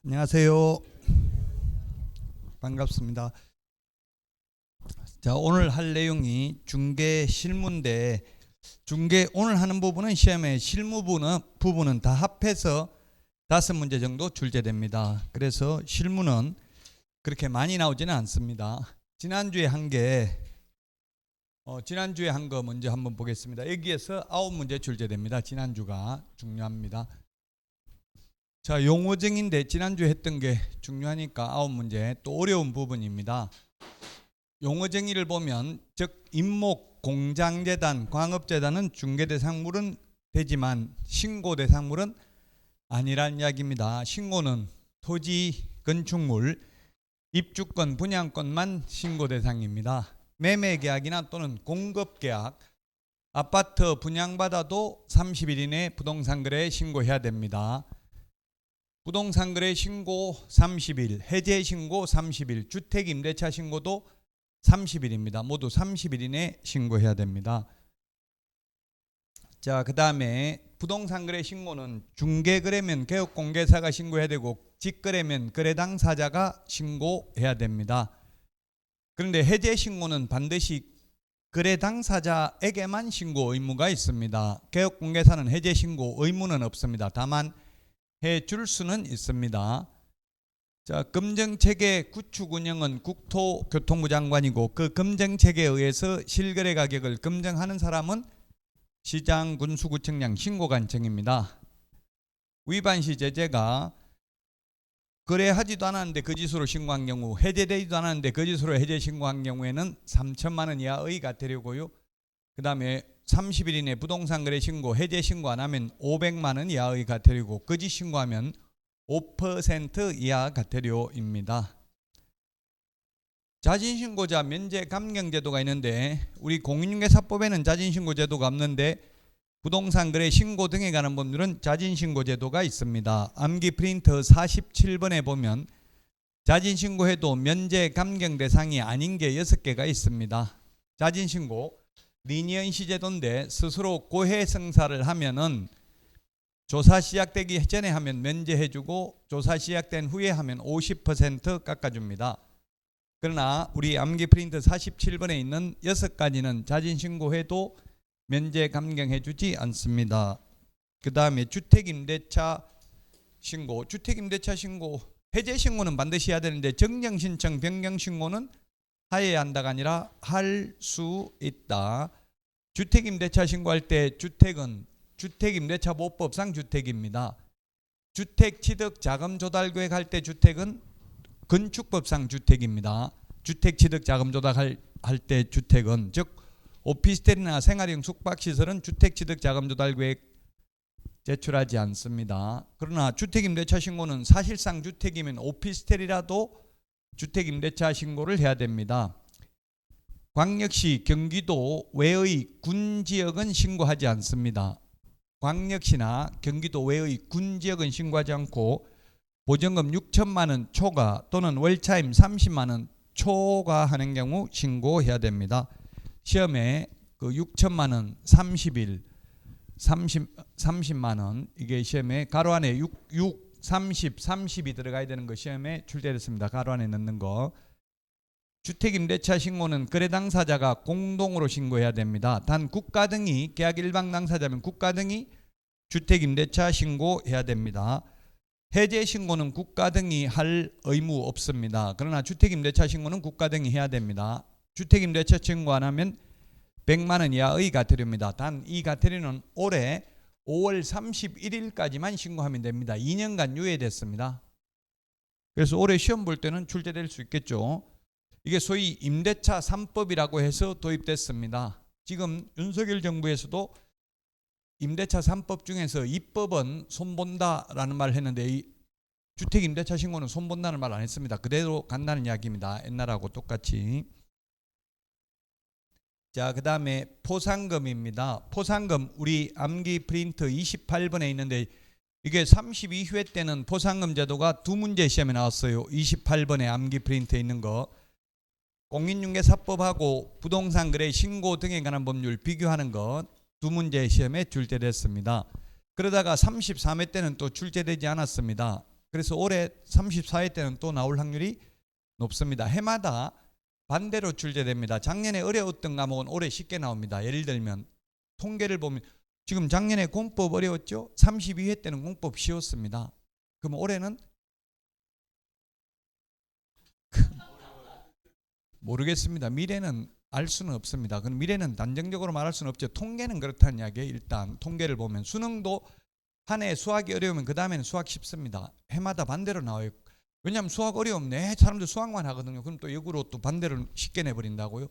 안녕하세요. 반갑습니다. 자, 오늘 할 내용이 중개 실무인데 중개 오늘 하는 부분은 시험에 실무 부분은 다 합해서 5문제 정도 출제됩니다. 그래서 실무는 그렇게 많이 나오지는 않습니다. 지난주에 한 거 먼저 한번 보겠습니다. 여기에서 9문제 출제됩니다. 지난주가 중요합니다. 자, 용어정의인데 지난주에 했던 게 중요하니까 9문제 또 어려운 부분입니다. 용어정의를 보면 즉 임목, 공장재단, 광업재단은 중개대상물은 되지만 신고대상물은 아니란 이야기입니다. 신고는 토지, 건축물, 입주권, 분양권만 신고대상입니다. 매매계약이나 또는 공급계약, 아파트 분양받아도 30일 이내 부동산 거래에 신고해야 됩니다. 부동산 거래 신고 30일, 해제 신고 30일, 주택 임대차 신고도 30일입니다. 모두 30일 이내 신고해야 됩니다. 자, 그 다음에 부동산 거래 신고는 중개 거래면 개업공개사가 신고해야 되고 직거래면 거래 당사자가 신고해야 됩니다. 그런데 해제 신고는 반드시 거래 당사자에게만 신고 의무가 있습니다. 개업공개사는 해제 신고 의무는 없습니다. 다만 해줄 수는 있습니다. 자, 검정체계 구축 운영은 국토교통부 장관이고 그 검정체계에 의해서 실거래 가격을 검증하는 사람은 시장, 군수구청장, 신고관청입니다. 위반 시 제재가 거래하지도 않았는데 거짓으로 신고한 경우, 해제되지도 않았는데 거짓으로 해제 신고한 경우에는 3천만 원 이하의 과태료고요. 그 다음에 30일 이내 부동산 거래 신고, 해제 신고 안 하면 500만 원 이하의 과태료고 거짓 신고하면 5% 이하 과태료입니다. 자진신고자 면제 감경 제도가 있는데 우리 공인중개사법에는 자진신고 제도가 없는데 부동산 거래 신고 등에 관한 법률은 자진신고 제도가 있습니다. 암기 프린터 47번에 보면 자진신고해도 면제 감경 대상이 아닌 게 6개가 있습니다. 자진신고 리니언시 제도인데 스스로 고해성사를 하면은 조사 시작되기 전에 하면 면제해주고 조사 시작된 후에 하면 50% 깎아줍니다. 그러나 우리 암기 프린트 47번에 있는 6가지는 자진신고해도 면제 감경해주지 않습니다. 그 다음에 주택임대차 신고, 해제 신고는 반드시 해야 되는데 정정신청, 변경신고는 해야 한다가 아니라 할 수 있다. 주택임대차 신고할 때 주택은 주택임대차보호법상 주택입니다. 주택취득자금조달구에 갈 때 주택은 건축법상 주택입니다. 주택취득자금조달할 때 주택은 즉 오피스텔이나 생활형 숙박시설은 주택취득자금조달구에 제출하지 않습니다. 그러나 주택임대차 신고는 사실상 주택이면 오피스텔이라도 주택임대차 신고를 해야 됩니다. 광역시, 경기도 외의 군지역은 신고하지 않습니다. 광역시나 경기도 외의 군지역은 신고하지 않고 보증금 6천만 원 초과 또는 월차임 30만 원 초과하는 경우 신고해야 됩니다. 시험에 그 6천만 원 30일 30만 원 이게 시험에 가로 안에 6, 30, 30이 들어가야 되는 거 시험에 출제됐습니다. 가로 안에 넣는 거. 주택임대차 신고는 거래 당사자가 공동으로 신고해야 됩니다. 단 국가 등이 계약 일방 당사자면 국가 등이 주택임대차 신고해야 됩니다. 해제 신고는 국가 등이 할 의무 없습니다. 그러나 주택임대차 신고는 국가 등이 해야 됩니다. 주택임대차 신고 안 하면 100만 원 이하의 과태료입니다. 단 이 과태료는 올해 5월 31일까지만 신고하면 됩니다. 2년간 유예됐습니다. 그래서 올해 시험 볼 때는 출제될 수 있겠죠. 이게 소위 임대차 3법이라고 해서 도입됐습니다. 지금 윤석열 정부에서도 임대차 3법 중에서 입법은 손본다라는 말을 했는데 이 주택임대차 신고는 손본다는 말 안 했습니다. 그대로 간다는 이야기입니다. 옛날하고 똑같이. 자, 그 다음에 포상금입니다. 포상금 우리 암기 프린트 28번에 있는데 이게 32회 때는 포상금 제도가 2문제 시험에 나왔어요. 28번에 암기 프린트에 있는 거. 공인중개사법하고 부동산 거래 신고 등에 관한 법률 비교하는 것 2문제 시험에 출제됐습니다. 그러다가 33회 때는 또 출제되지 않았습니다. 그래서 올해 34회 때는 또 나올 확률이 높습니다. 해마다 반대로 출제됩니다. 작년에 어려웠던 과목은 올해 쉽게 나옵니다. 예를 들면 통계를 보면 지금 작년에 공법 어려웠죠? 32회 때는 공법 쉬웠습니다. 그럼 올해는 모르겠습니다. 미래는 알 수는 없습니다. 그럼 미래는 단정적으로 말할 수는 없죠. 통계는 그렇다는 이야기예요. 일단 통계를 보면 수능도 한 해 수학이 어려우면 그 다음에는 수학 쉽습니다. 해마다 반대로 나와요. 왜냐하면 수학 어려우면 사람들 수학만 하거든요. 그럼 또 역으로 또 반대로 쉽게 내버린다고요.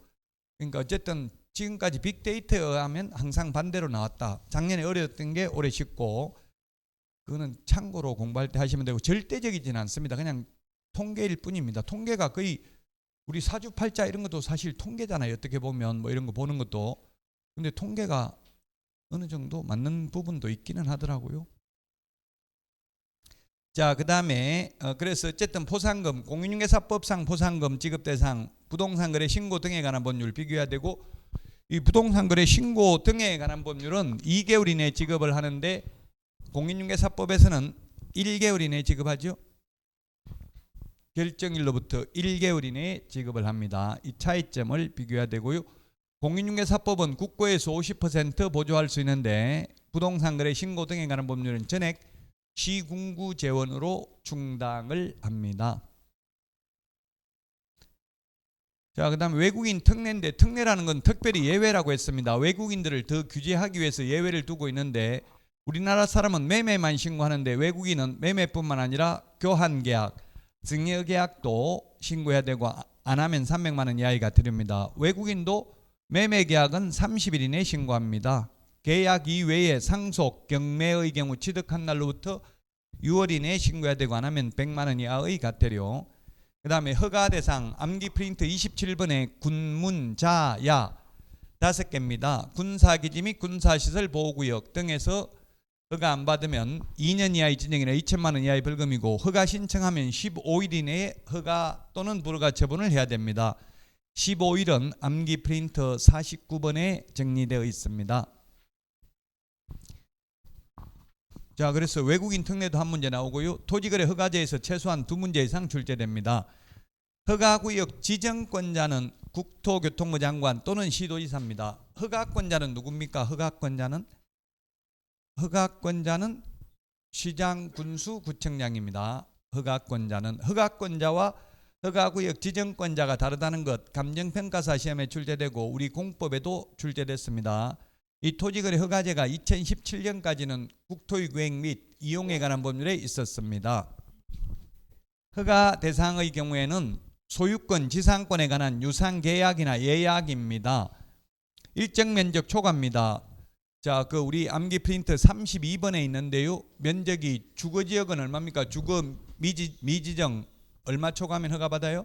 그러니까 어쨌든 지금까지 빅데이터에 의하면 항상 반대로 나왔다. 작년에 어려웠던 게 올해 쉽고, 그거는 참고로 공부할 때 하시면 되고 절대적이지는 않습니다. 그냥 통계일 뿐입니다. 통계가 거의 우리 사주팔자 이런 것도 사실 통계잖아요. 어떻게 보면 뭐 이런 거 보는 것도. 근데 통계가 어느 정도 맞는 부분도 있기는 하더라고요. 자, 그 다음에 그래서 어쨌든 포상금, 공인중개사법상 포상금 지급 대상, 부동산 거래 신고 등에 관한 법률 비교해야 되고, 이 부동산 거래 신고 등에 관한 법률은 2개월 이내 지급을 하는데 공인중개사법에서는 1개월 이내 지급하죠. 결정일로부터 1개월 이내에 지급을 합니다. 이 차이점을 비교해야 되고요. 공인중개사법은 국고에서 50% 보조할 수 있는데 부동산 거래 신고 등에 관한 법률은 전액 시군구 재원으로 충당을 합니다. 자, 그 다음에 외국인 특례인데, 특례라는 건 특별히 예외라고 했습니다. 외국인들을 더 규제하기 위해서 예외를 두고 있는데, 우리나라 사람은 매매만 신고하는데 외국인은 매매뿐만 아니라 교환계약, 증여계약도 신고해야 되고 안 하면 300만 원 이하가 들입니다. 외국인도 매매계약은 30일 이내에 신고합니다. 계약 이외에 상속, 경매의 경우 취득한 날로부터 6월 이내에 신고해야 되고 안 하면 100만 원 이하의 과태료. 그 다음에 허가 대상 암기 프린트 27번에 군문, 자, 야 5개입니다. 군사기지 및 군사시설 보호구역 등에서 허가 안 받으면 2년 이하의 징역이나 2천만 원 이하의 벌금이고, 허가 신청하면 15일 이내에 허가 또는 불허가 처분을 해야 됩니다. 15일은 암기 프린터 49번에 정리되어 있습니다. 자, 그래서 외국인 특례도 한 문제 나오고요. 토지거래 허가제에서 최소한 2문제 이상 출제됩니다. 허가구역 지정권자는 국토교통부 장관 또는 시도지사입니다. 허가권자는 누굽니까? 허가권자는 시장, 군수, 구청장입니다. 허가권자와 허가구역 지정권자가 다르다는 것 감정평가사 시험에 출제되고 우리 공법에도 출제됐습니다. 이 토지거래 허가제가 2017년까지는 국토의 구획 및 이용에 관한 법률에 있었습니다. 허가 대상의 경우에는 소유권, 지상권에 관한 유상계약이나 예약입니다. 일정 면적 초과입니다. 자, 그 우리 암기 프린트 32번에 있는데요. 면적이 주거지역은 얼마입니까? 주거 미지정 얼마 초과하면 허가받아요?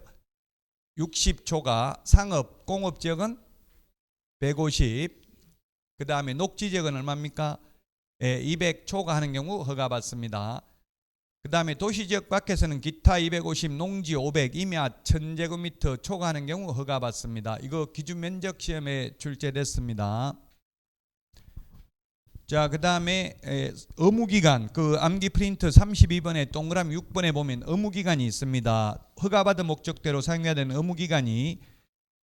60초가. 상업, 공업지역은 150. 그 다음에 녹지지역은 얼마입니까? 200초가 하는 경우 허가받습니다. 그 다음에 도시지역 밖에서는 기타 250, 농지 500, 임야 1000제곱미터 초과하는 경우 허가받습니다. 이거 기준 면적 시험에 출제됐습니다. 자, 그 다음에 의무기간, 그 암기 프린트 32번에 동그라미 6번에 보면 의무기간이 있습니다. 허가받은 목적대로 사용해야 되는 의무기간이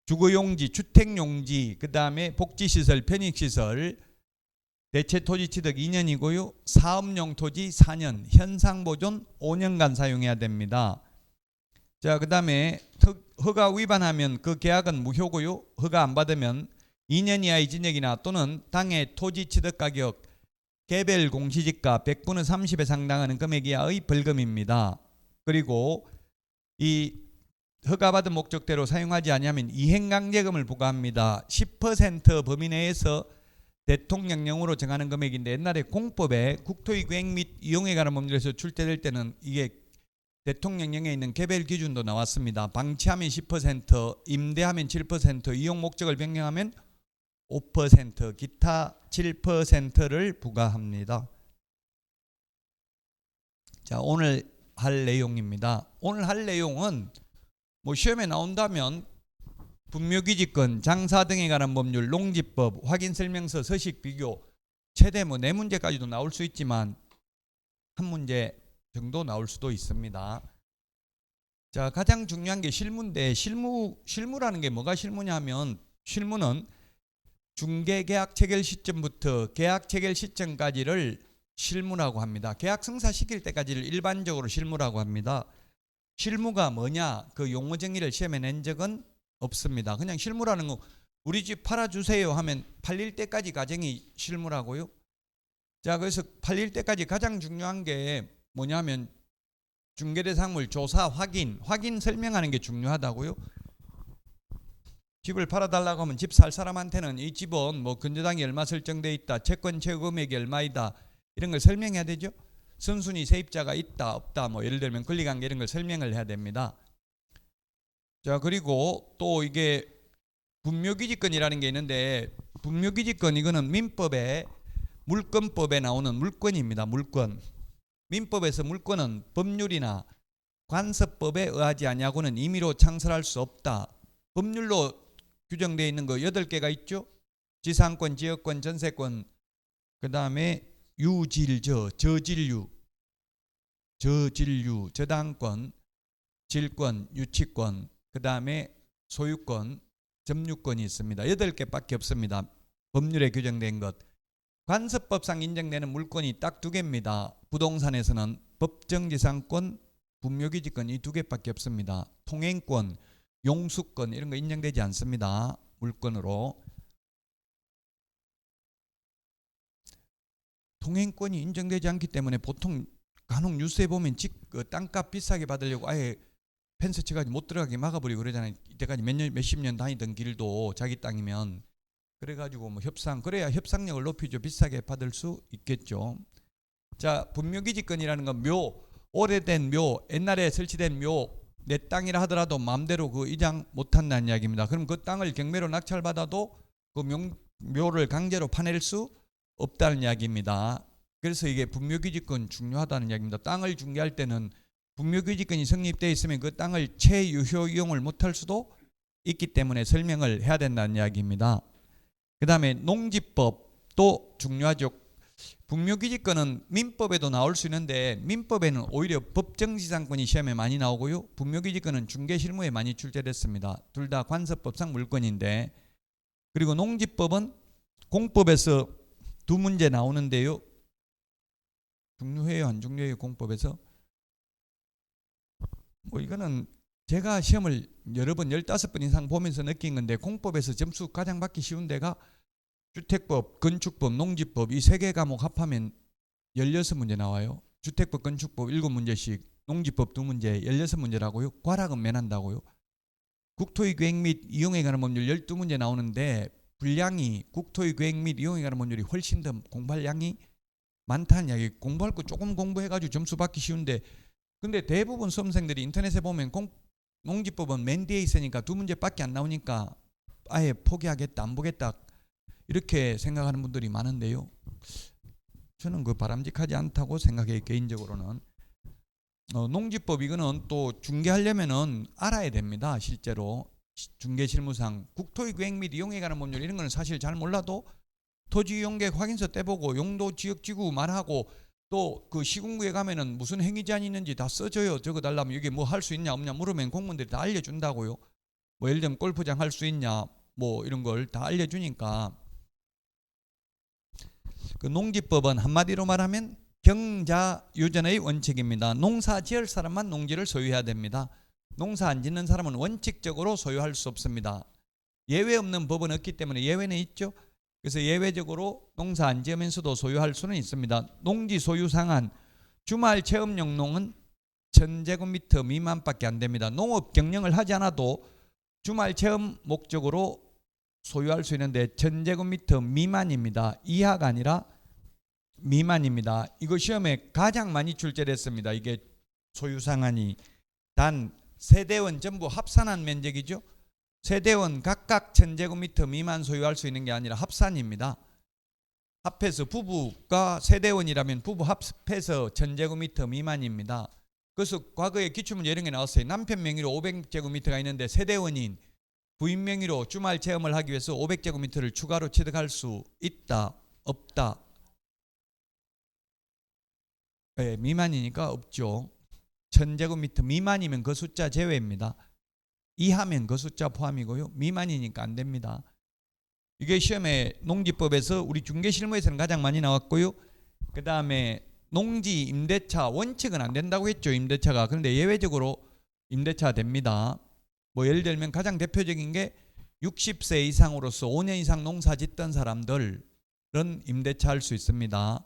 주거용지, 주택용지, 그 다음에 복지시설, 편익시설, 대체토지 취득 2년이고요. 사업용 토지 4년, 현상보존 5년간 사용해야 됩니다. 자, 그 다음에 허가 위반하면 그 계약은 무효고요. 허가 안 받으면 2년 이하의 징역이나 또는 당해 토지 취득 가격 개별 공시지가 100분의 30에 상당하는 금액 이하의 벌금입니다. 그리고 이 허가받은 목적대로 사용하지 아니하면 이행강제금을 부과합니다. 10% 범위 내에서 대통령령으로 정하는 금액인데, 옛날에 공법에 국토의 구획 및 이용에 관한 법률에서 출제될 때는 이게 대통령령에 있는 개별 기준도 나왔습니다. 방치하면 10%, 임대하면 7%, 이용 목적을 변경하면 5%, 기타 7%를 부과합니다. 자, 오늘 할 내용입니다. 오늘 할 내용은 뭐 시험에 나온다면 분묘기지권, 장사 등에 관한 법률, 농지법, 확인설명서, 서식 비교, 최대 뭐 4문제까지도 나올 수 있지만 한 문제 정도 나올 수도 있습니다. 자, 가장 중요한 게 실무인데 실무라는 게 뭐가 실무냐 하면 실무는 중개 계약 체결 시점부터 계약 체결 시점까지를 실무라고 합니다. 계약 성사시킬 때까지를 일반적으로 실무라고 합니다. 실무가 뭐냐? 그 용어 정의를 시험에 낸 적은 없습니다. 그냥 실무라는 거 우리 집 팔아주세요 하면 팔릴 때까지 과정이 실무라고요. 자, 그래서 팔릴 때까지 가장 중요한 게 뭐냐면 중개대상물 조사 확인 설명하는 게 중요하다고요. 집을 팔아달라고 하면 집 살 사람한테는 이 집은 뭐 근저당이 얼마 설정돼 있다, 채권 채무 금액이 얼마이다 이런 걸 설명해야 되죠. 선순위 세입자가 있다 없다 뭐 예를 들면 권리관계 이런 걸 설명을 해야 됩니다. 자, 그리고 또 이게 분묘기지권이라는 게 있는데 분묘기지권 이거는 민법에 물권법에 나오는 물권입니다. 물권. 민법에서 물권은 법률이나 관습법에 의하지 아니하고는 임의로 창설할 수 없다. 법률로 규정되어 있는 거 8개가 있죠. 지상권, 지역권, 전세권, 그 다음에 유질저, 저질유, 저당권, 질권, 유치권, 그 다음에 소유권, 점유권이 있습니다. 8개밖에 없습니다. 법률에 규정된 것. 관습법상 인정되는 물권이 딱 2개입니다. 부동산에서는 법정지상권, 분묘기지권 이 2개밖에 없습니다. 통행권, 용수권 이런 거 인정되지 않습니다. 물권으로. 통행권이 인정되지 않기 때문에 보통 간혹 뉴스에 보면 땅값 비싸게 받으려고 아예 펜스 쳐가지고 못 들어가게 막아버리고 그러잖아요. 이때까지 몇십 년 다니던 길도 자기 땅이면 그래가지고 뭐 그래야 협상력을 높이죠. 비싸게 받을 수 있겠죠. 자, 분묘기지권이라는 건 오래된 옛날에 설치된 내 땅이라 하더라도 마음대로 그 이장 못한다는 이야기입니다. 그럼 그 땅을 경매로 낙찰받아도 그 묘를 강제로 파낼 수 없다는 이야기입니다. 그래서 이게 분묘기지권 중요하다는 이야기입니다. 땅을 중개할 때는 분묘기지권이 성립되어 있으면 그 땅을 채유효 이용을 못할 수도 있기 때문에 설명을 해야 된다는 이야기입니다. 그 다음에 농지법도 중요하죠. 분묘기지권은 민법에도 나올 수 있는데 민법에는 오히려 법정지상권이 시험에 많이 나오고요. 분묘기지권은 중개실무에 많이 출제됐습니다. 둘 다 관습법상 물권인데, 그리고 농지법은 공법에서 2문제 나오는데요. 중요해요, 안 중요해요? 공법에서 뭐 이거는 제가 시험을 여러 번 15번 이상 보면서 느낀 건데 공법에서 점수 가장 받기 쉬운 데가 주택법, 건축법, 농지법 이 3개 과목 합하면 16문제 나와요. 주택법, 건축법 7문제씩, 농지법 2문제, 16문제라고요. 과락은 면한다고요. 국토의 계획 및 이용에 관한 법률 12문제 나오는데 분량이 국토의 계획 및 이용에 관한 법률이 훨씬 더 공부할 양이 많다는 이야기. 공부할 거 조금 공부해가지고 점수 받기 쉬운데 근데 대부분 수험생들이 인터넷에 보면 농지법은 맨 뒤에 있으니까 2문제밖에 안 나오니까 아예 포기하겠다, 안 보겠다 이렇게 생각하는 분들이 많은데요. 저는 그 바람직하지 않다고 생각해요. 개인적으로는. 농지법 이거는 또 중개하려면은 알아야 됩니다. 실제로 중개실무상 국토의 계획 및 이용에 관한 법률 이런 거는 사실 잘 몰라도 토지이용계획 확인서 떼보고 용도 지역지구 말하고 또 그 시군구에 가면은 무슨 행위 제한이 있는지 다 써줘요. 적어달라면 이게 뭐 할 수 있냐 없냐 물으면 공무원들이 다 알려준다고요. 뭐 예를 들면 골프장 할 수 있냐 뭐 이런 걸 다 알려주니까. 그 농지법은 한마디로 말하면 경자유전의 원칙입니다. 농사 지을 사람만 농지를 소유해야 됩니다. 농사 안 짓는 사람은 원칙적으로 소유할 수 없습니다. 예외 없는 법은 없기 때문에 예외는 있죠. 그래서 예외적으로 농사 안 지으면서도 소유할 수는 있습니다. 농지 소유 상한 주말 체험용 농은 1000제곱미터 미만밖에 안 됩니다. 농업 경영을 하지 않아도 주말 체험 목적으로 소유할 수 있는데 1000제곱미터 미만입니다. 이하가 아니라 미만입니다. 이거 시험에 가장 많이 출제됐습니다. 이게 소유 상한이 단 세대원 전부 합산한 면적이죠. 세대원 각각 1000제곱미터 미만 소유할 수 있는 게 아니라 합산입니다. 합해서 부부가 세대원이라면 부부 합해서 1000제곱미터 미만입니다. 그래서 과거에 기출문제 이런 게 나왔어요. 남편 명의로 500제곱미터가 있는데 세대원인 부인 명의로 주말 체험을 하기 위해서 500제곱미터를 추가로 취득할 수 있다, 없다. 미만이니까 없죠. 1000제곱미터 미만이면 그 숫자 제외입니다. 이하면 그 숫자 포함이고요. 미만이니까 안 됩니다. 이게 시험에 농지법에서 우리 중개실무에서는 가장 많이 나왔고요. 그 다음에 농지 임대차 원칙은 안 된다고 했죠. 임대차가. 그런데 예외적으로 임대차 됩니다. 뭐 예를 들면 가장 대표적인 게 60세 이상으로서 5년 이상 농사 짓던 사람들은 임대차 할 수 있습니다.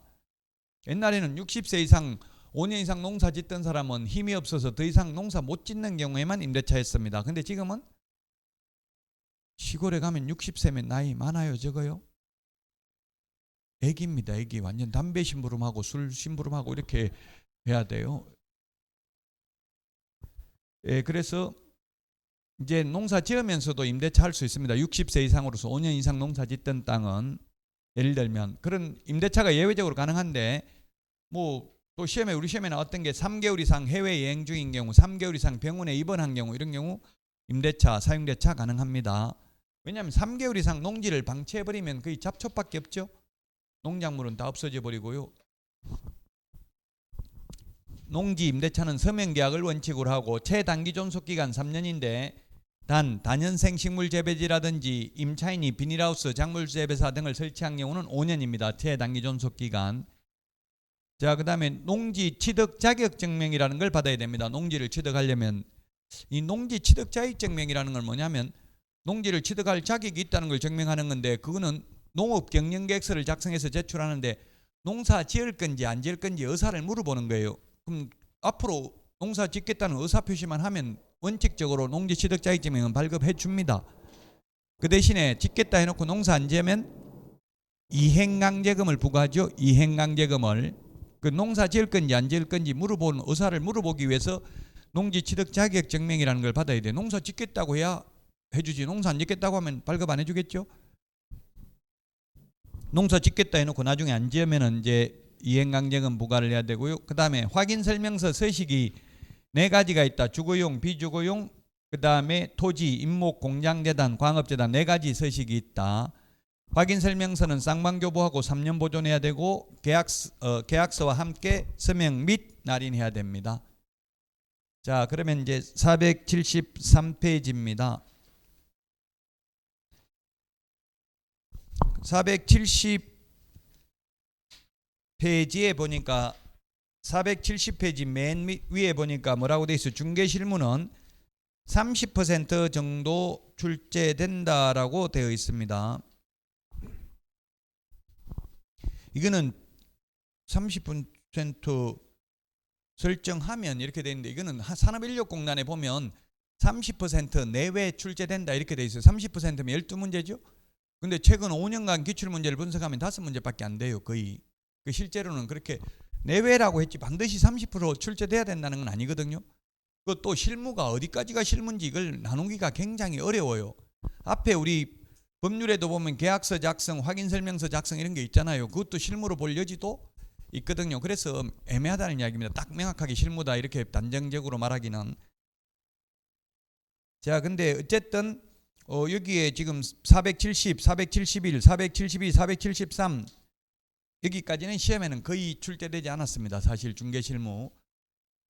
옛날에는 60세 이상 5년 이상 농사 짓던 사람은 힘이 없어서 더 이상 농사 못 짓는 경우에만 임대차 했습니다. 근데 지금은 시골에 가면 60세면 나이 많아요, 적어요? 애기입니다, 애기. 완전 담배 심부름하고 술 심부름하고 이렇게 해야 돼요. 그래서 이제 농사 지으면서도 임대차 할 수 있습니다. 60세 이상으로서 5년 이상 농사 짓던 땅은 예를 들면 그런 임대차가 예외적으로 가능한데 뭐 또 시험에 우리 시험에 나왔던 게 3개월 이상 해외 여행 중인 경우, 3개월 이상 병원에 입원한 경우 이런 경우 임대차, 사용대차 가능합니다. 왜냐하면 3개월 이상 농지를 방치해버리면 거의 잡초밖에 없죠. 농작물은 다 없어져 버리고요. 농지 임대차는 서명계약을 원칙으로 하고 최단기 존속기간 3년인데 단 다년생 식물재배지라든지 임차인이 비닐하우스, 작물재배사 등을 설치한 경우는 5년입니다. 최단기 존속기간. 자, 그 다음에 농지 취득 자격증명이라는 걸 받아야 됩니다. 농지를 취득하려면 이 농지 취득 자격증명이라는 건 뭐냐면 농지를 취득할 자격이 있다는 걸 증명하는 건데 그거는 농업경영계획서를 작성해서 제출하는데 농사 지을 건지 안 지을 건지 의사를 물어보는 거예요. 그럼 앞으로 농사 짓겠다는 의사표시만 하면 원칙적으로 농지 취득 자격증명은 발급해 줍니다. 그 대신에 짓겠다 해놓고 농사 안 지으면 이행강제금을 부과하죠. 이행강제금을. 그 농사 지을 건지 안 지을 건지 물어보는 의사를 물어보기 위해서 농지 취득 자격 증명이라는 걸 받아야 돼. 농사 짓겠다고 해야 해주지. 농사 안 짓겠다고 하면 발급 안 해주겠죠. 농사 짓겠다 해놓고 나중에 안 지으면은 이제 이행강제금 부과를 해야 되고요. 그 다음에 확인설명서 서식이 4가지가 있다. 주거용, 비주거용, 그 다음에 토지, 임목, 공장재단, 광업재단 4가지 서식이 있다. 확인설명서는 쌍방교부하고 3년 보존해야 되고 계약서와 함께 서명 및 날인해야 됩니다. 자, 그러면 이제 473페이지입니다. 470페이지에 보니까 470페이지 맨 위에 보니까 뭐라고 돼 있어요? 중개실무는 30% 정도 출제된다라고 되어 있습니다. 이거는 30% 설정하면 이렇게 되는데 이거는 산업인력공단에 보면 30% 내외 출제된다 이렇게 돼 있어요. 30%면 12문제죠. 근데 최근 5년간 기출문제를 분석하면 5문제밖에 안 돼요. 거의. 실제로는 그렇게 내외라고 했지 반드시 30% 출제돼야 된다는 건 아니거든요. 그것도 실무가 어디까지가 실무인지 이걸 나누기가 굉장히 어려워요. 앞에 우리 법률에도 보면 계약서 작성, 확인설명서 작성 이런 게 있잖아요. 그것도 실무로 볼 여지도 있거든요. 그래서 애매하다는 이야기입니다. 딱 명확하게 실무다 이렇게 단정적으로 말하기는. 자, 근데 어쨌든 여기에 지금 470, 471, 472, 473 여기까지는 시험에는 거의 출제되지 않았습니다. 사실 중개실무.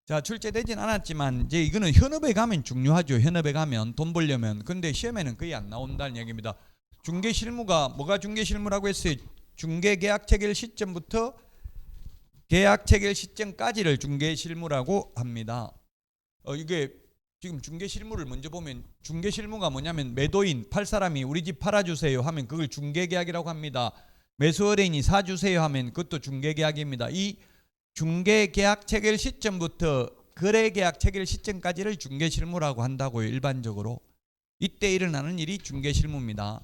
자, 출제되진 않았지만 이제 이거는 현업에 가면 중요하죠. 현업에 가면 돈 벌려면. 근데 시험에는 거의 안 나온다는 얘기입니다. 중개실무가 뭐가 중개실무라고 했어요? 중개계약 체결 시점부터 계약 체결 시점까지를 중개실무라고 합니다. 이게 지금 중개실무를 먼저 보면 중개실무가 뭐냐면 매도인 팔 사람이 우리 집 팔아주세요 하면 그걸 중개계약이라고 합니다. 매수 의뢰인이 사주세요 하면 그것도 중개계약입니다. 이 중개계약 체결 시점부터 거래계약 체결 시점까지를 중개실무라고 한다고요. 일반적으로. 이때 일어나는 일이 중개실무입니다.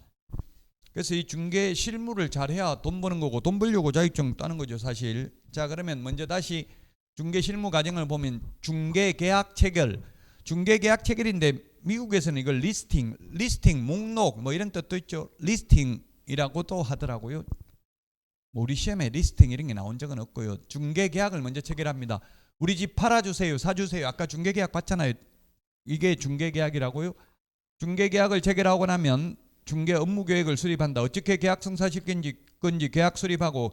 그래서 이 중개실무를 잘해야 돈 버는 거고 돈 벌려고 자격증 따는 거죠 사실. 자, 그러면 먼저 다시 중개실무 과정을 보면 중개계약 체결. 중개계약 체결인데 미국에서는 이걸 리스팅 목록 뭐 이런 뜻도 있죠. 리스팅이라고도 하더라고요. 우리 시험에 리스팅 이런 게 나온 적은 없고요. 중개계약을 먼저 체결합니다. 우리 집 팔아주세요, 사주세요. 아까 중개계약 봤잖아요. 이게 중개계약이라고요. 중개계약을 체결하고 나면 중개 업무계획을 수립한다. 어떻게 계약 성사시킬 건지 계약 수립하고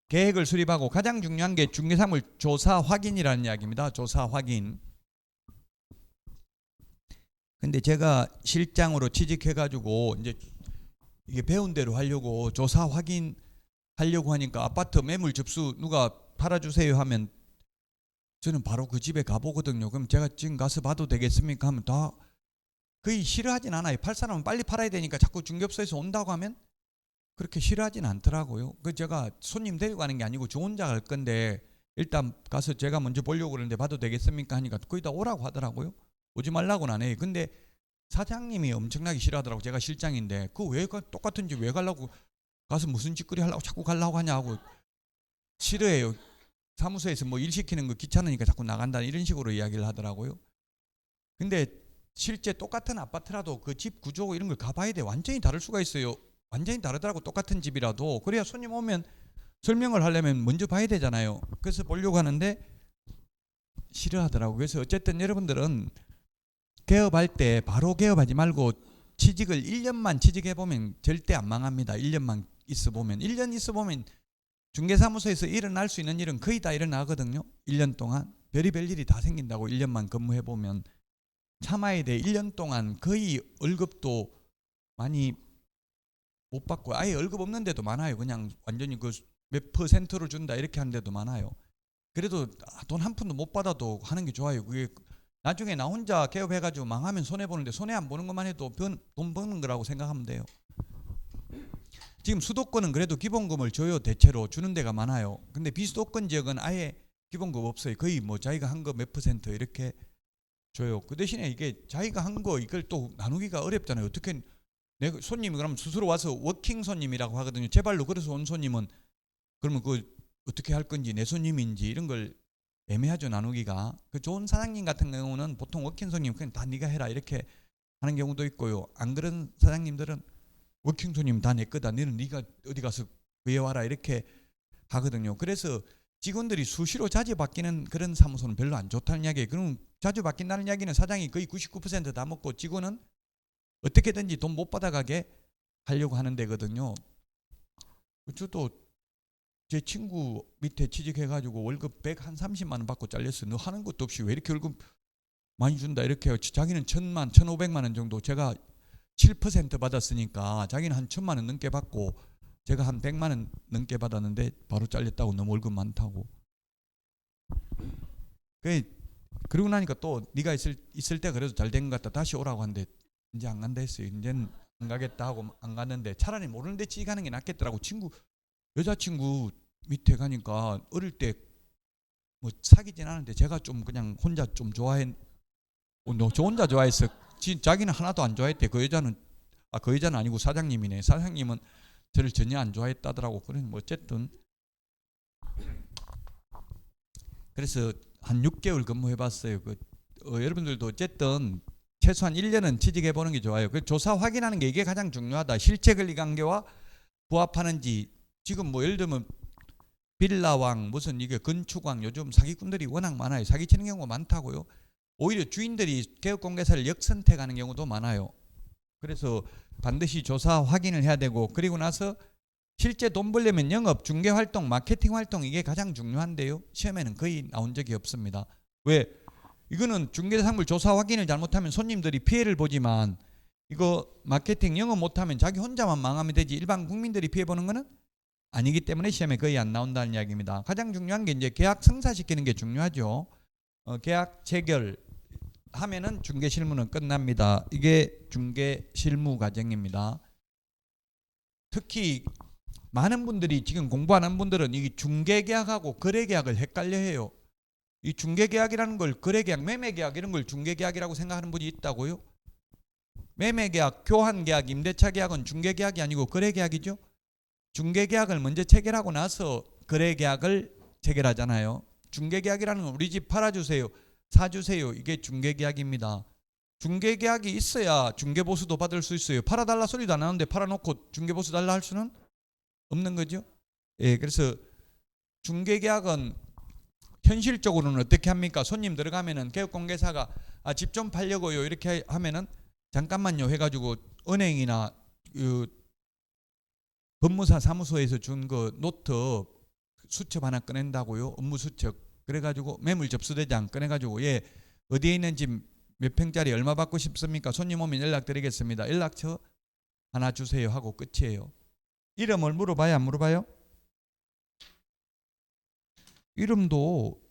계획을 수립하고 가장 중요한 게 중개사물 조사 확인이라는 이야기입니다. 조사 확인. 근데 제가 실장으로 취직해가지고 이제 이게 배운 대로 하려고 조사 확인 하려고 하니까 아파트 매물 접수 누가 팔아주세요 하면 저는 바로 그 집에 가보거든요. 그럼 제가 지금 가서 봐도 되겠습니까? 하면 다 거의 싫어하진 않아요. 팔 사람은 빨리 팔아야 되니까 자꾸 중개업소에서 온다고 하면 그렇게 싫어하진 않더라고요. 그 제가 손님 데리고 가는 게 아니고 저 혼자 갈 건데 일단 가서 제가 먼저 보려고 그러는데 봐도 되겠습니까? 하니까 거의 다 오라고 하더라고요. 오지 말라고는 안 해요. 근데 사장님이 엄청나게 싫어하더라고. 제가 실장인데 그 왜 똑같은 집 왜 가려고 가서 무슨 짓거리 하려고 자꾸 가려고 하냐고 싫어해요. 사무소에서 뭐 일 시키는 거 귀찮으니까 자꾸 나간다 이런 식으로 이야기를 하더라고요. 근데 실제 똑같은 아파트라도 그 집 구조 이런 걸 가봐야 돼. 완전히 다를 수가 있어요. 완전히 다르더라고. 똑같은 집이라도. 그래야 손님 오면 설명을 하려면 먼저 봐야 되잖아요. 그래서 보려고 하는데 싫어하더라고. 그래서 어쨌든 여러분들은 개업할 때 바로 개업하지 말고 취직을 1년만 취직해보면 절대 안 망합니다. 1년만 있어보면. 1년 있어보면 중개사무소에서 일어날 수 있는 일은 거의 다 일어나거든요. 1년 동안. 별의별 일이 다 생긴다고 1년만 근무해보면. 참아야 돼. 1년 동안 거의 월급도 많이 못 받고 아예 월급 없는 데도 많아요. 그냥 완전히 그 몇 퍼센트로 준다 이렇게 하는 데도 많아요. 그래도 돈 한 푼도 못 받아도 하는 게 좋아요. 그게 나중에 나 혼자 개업해가지고 망하면 손해보는데 손해 안 보는 것만 해도 돈 버는 거라고 생각하면 돼요. 지금 수도권은 그래도 기본금을 줘요. 대체로 주는 데가 많아요. 근데 비수도권 지역은 아예 기본금 없어요. 거의 뭐 자기가 한 거 몇 퍼센트 이렇게 줘요. 그 대신에 이게 자기가 한 거 이걸 또 나누기가 어렵잖아요. 어떻게 내 손님이 그러면 스스로 와서 워킹 손님이라고 하거든요. 제 발로 걸어서 온 손님은 그러면 그 어떻게 할 건지 내 손님인지 이런 걸 애매하죠. 나누기가. 그 좋은 사장님 같은 경우는 보통 워킹 손님 그냥 다 네가 해라 이렇게 하는 경우도 있고요. 안 그런 사장님들은 워킹 손님 다 내 거다. 너는 네가 어디 가서 구해와라 이렇게 하거든요. 그래서 직원들이 수시로 자주 바뀌는 그런 사무소는 별로 안 좋다는 이야기예요. 그럼 자주 바뀐다는 이야기는 사장이 거의 99% 다 먹고 직원은 어떻게든지 돈 못 받아가게 하려고 하는 데거든요. 저도 제 친구 밑에 취직해가지고 월급 130만 원 받고 잘렸어. 너 하는 것도 없이 왜 이렇게 월급 많이 준다 이렇게 해요. 자기는 1,000만, 1,500만 원 정도 제가 7% 받았으니까 자기는 한 1,000만 원 넘게 받고 제가 한 100만 원 넘게 받았는데 바로 잘렸다고. 너무 월급 많다고. 그러고 나니까 또 네가 있을 때 그래도 잘 된 것 같다. 다시 오라고 하는데 이제 안 간다 했어요. 이제는 안 가겠다 하고 안 갔는데 차라리 모르는 데 취직하는 게 낫겠더라고. 여자친구 밑에 가니까 어릴 때 뭐 사귀진 않았는데 제가 좀 그냥 혼자 좀 저 혼자 좋아했어. 자기는 하나도 안 좋아했대. 그 여자는 아니고 사장님이네. 사장님은 저를 전혀 안 좋아했다더라고. 그래 뭐 어쨌든 그래서 한 6개월 근무해봤어요. 여러분들도 어쨌든 최소한 1년은 취직해보는 게 좋아요. 그 조사 확인하는 게 이게 가장 중요하다. 실체 권리 관계와 부합하는지. 지금 뭐 예를 들면 빌라왕 무슨 이게 건축왕 요즘 사기꾼들이 워낙 많아요. 사기치는 경우가 많다고요. 오히려 주인들이 개업공개사를 역선택하는 경우도 많아요. 그래서 반드시 조사 확인을 해야 되고 그리고 나서 실제 돈 벌려면 영업, 중개활동, 마케팅 활동 이게 가장 중요한데요. 시험에는 거의 나온 적이 없습니다. 왜? 이거는 중개사물 조사 확인을 잘못하면 손님들이 피해를 보지만 이거 마케팅 영업 못하면 자기 혼자만 망하면 되지 일반 국민들이 피해보는 거는 아니기 때문에 시험에 거의 안 나온다는 이야기입니다. 가장 중요한 게 이제 계약 성사시키는 게 중요하죠. 계약 체결 하면은 중개 실무는 끝납니다. 이게 중개 실무 과정입니다. 특히 많은 분들이 지금 공부하는 분들은 이 중개 계약하고 거래 계약을 헷갈려 해요. 이 중개 계약이라는 걸 거래 계약, 매매 계약 이런 걸 중개 계약이라고 생각하는 분이 있다고요? 매매 계약, 교환 계약, 임대차 계약은 중개 계약이 아니고 거래 계약이죠. 중개 계약을 먼저 체결하고 나서 거래 계약을 체결하잖아요. 중개 계약이라는 건 우리 집 팔아주세요, 사주세요. 이게 중개 계약입니다. 중개 계약이 있어야 중개 보수도 받을 수 있어요. 팔아달라 소리도 안 하는데 팔아놓고 중개 보수 달라 할 수는 없는 거죠. 예, 그래서 중개 계약은 현실적으로는 어떻게 합니까? 손님 들어가면은 개업공개사가 집 좀 팔려고요 이렇게 하면은 잠깐만요 해가지고 은행이나 법무사 사무소에서 준 그 노트 수첩 하나 꺼낸다고요. 업무 수첩. 그래가지고 매물 접수대장 꺼내가지고 얘 어디에 있는지 몇 평짜리 얼마 받고 싶습니까? 손님 오면 연락드리겠습니다. 연락처 하나 주세요 하고 끝이에요. 이름을 물어봐요, 안 물어봐요? 이름도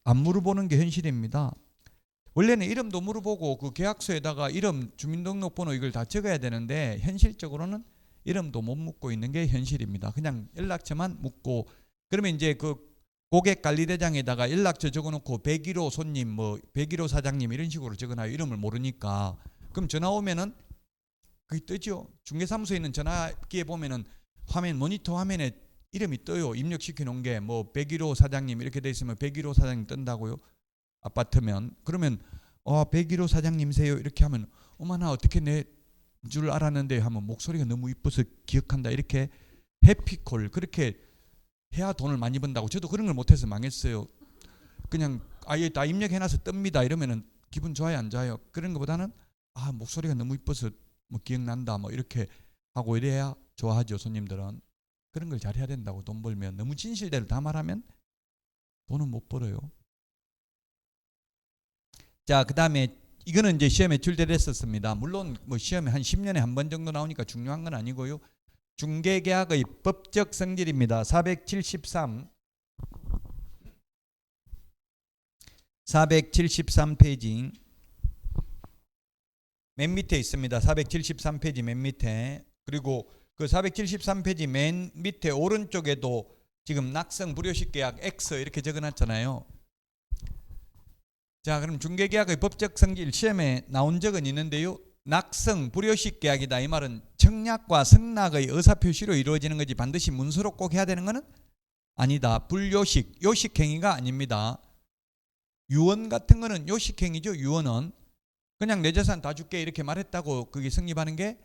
안 물어보는 게 현실입니다. 원래는 이름도 물어보고 그 계약서에다가 이름, 주민등록번호 이걸 다 적어야 되는데 현실적으로는 이름도 못 묻고 있는 게 현실입니다. 그냥 연락처만 묻고 그러면 이제 그 고객관리대장에다가 연락처 적어놓고 101호 손님, 뭐 101호 사장님 이런 식으로 적어놔요. 이름을 모르니까. 그럼 전화 오면은 그게 뜨죠. 중개사무소에 있는 전화기에 보면은 화면 모니터 화면에 이름이 떠요. 입력시켜 놓은 게 뭐 101호 사장님 이렇게 돼 있으면 101호 사장님 뜬다고요. 아파트면. 그러면 101호 사장님세요 이렇게 하면 어머나 어떻게 내 줄 알았는데 하면 목소리가 너무 이뻐서 기억한다 이렇게 해피콜 그렇게 해야 돈을 많이 번다고. 저도 그런 걸 못해서 망했어요. 그냥 아예 다 입력해놔서 뜹니다 이러면은 기분 좋아요 안 좋아요? 그런 것보다는 목소리가 너무 이뻐서 뭐 기억난다 뭐 이렇게 하고 이래야 좋아하죠. 손님들은 그런 걸 잘해야 된다고. 돈 벌면 너무 진실대로 다 말하면 돈은 못 벌어요. 자, 그 다음에 이거는 이제 시험에 출제됐었습니다. 물론 뭐 시험에 한 10년에 한 번 정도 나오니까 중요한 건 아니고요. 중개계약의 법적 성질입니다. 473페이지 맨 밑에 있습니다. 473페이지 맨 밑에. 그리고 그 473페이지 맨 밑에 오른쪽에도 지금 낙성 불효식 계약 X 이렇게 적어놨잖아요. 자, 그럼 중개계약의 법적 성질 시험에 나온 적은 있는데요. 낙성 불효식 계약이다 이 말은 청약과 승낙의 의사표시로 이루어지는 거지 반드시 문서로 꼭 해야 되는 거는 아니다. 불요식, 요식행위가 아닙니다. 유언 같은 거는 요식행위죠. 유언은 그냥 내 재산 다 줄게 이렇게 말했다고 그게 성립하는 게